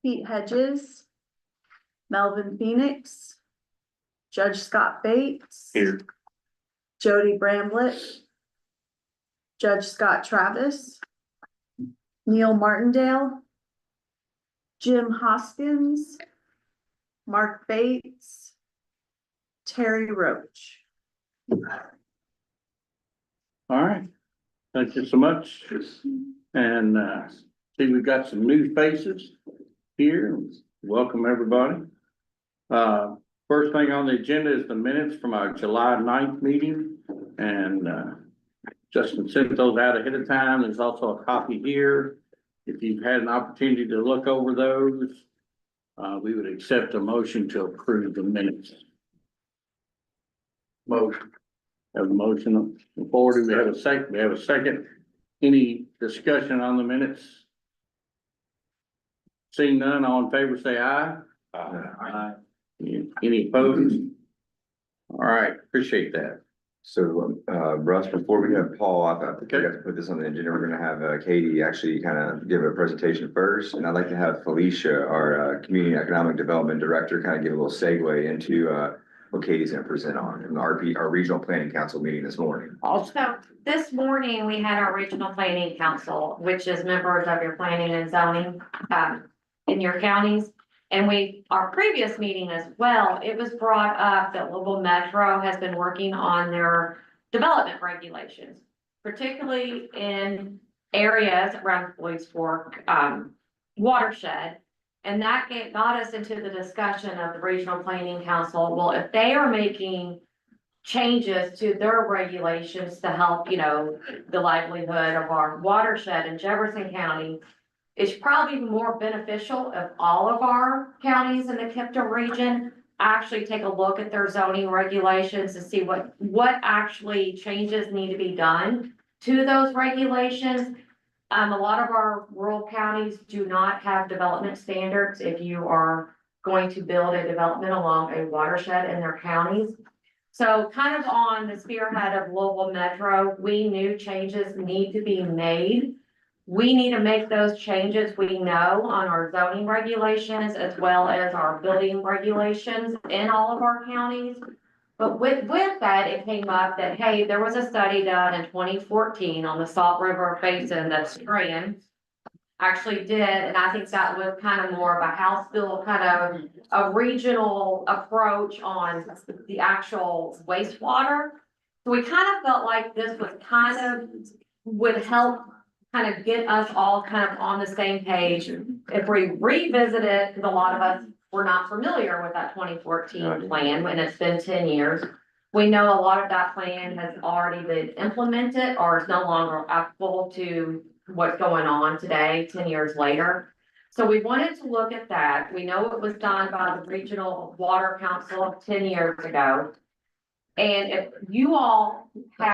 Pete Hedges, Melvin Phoenix, Judge Scott Bates. Here. Jody Bramblett, Judge Scott Travis, Neil Martindale, Jim Hoskins, Mark Bates, Terry Roach. All right, thank you so much. And see, we've got some new faces here. Welcome, everybody. First thing on the agenda is the minutes from our July 9th meeting. And Justin sent those out ahead of time. There's also a copy here. If you've had an opportunity to look over those, we would accept a motion to approve the minutes. Motion. Have a motion on the floor. Do we have a second? We have a second. Any discussion on the minutes? Seeing none, all in favor, say aye. Aye. Any opposed? All right, appreciate that. So, Russ, before we have Paul, I forgot Okay. to put this on the agenda. We're gonna have Katie actually kind of give a presentation first, and I'd like to have Felicia, our Community Economic Development Director, kind of give a little segue into what Katie's gonna present on in our Regional Planning Council meeting this morning. So this morning, we had our Regional Planning Council, which is members of your planning and zoning in your counties. And our previous meeting as well, it was brought up that Louisville Metro has been working on their development regulations, particularly in areas around Floyd's Fork watershed. And that got us into the discussion of the Regional Planning Council. Well, if they are making changes to their regulations to help, the livelihood of our watershed in Jefferson County, it's probably more beneficial if all of our counties in the KIPDA region actually take a look at their zoning regulations to see what actually changes need to be done to those regulations. A lot of our rural counties do not have development standards if you are going to build a development along a watershed in their counties. So kind of on the spearhead of Louisville Metro, we knew changes need to be made. We need to make those changes, we know, on our zoning regulations as well as our building regulations in all of our counties. But with that, it came up that, hey, there was a study done in 2014 on the Salt River Basin that Strand actually did, and I think that was kind of more of a House bill, kind of a regional approach on the actual wastewater. So we kind of felt like this was would help kind of get us all kind of on the same page. If we revisit it, because a lot of us were not familiar with that 2014 plan, and it's been 10 years. We know a lot of that plan has already been implemented or is no longer applicable to what's going on today, 10 years later. So we wanted to look at that. We know it was done by the Regional Water Council 10 years ago. And if you all have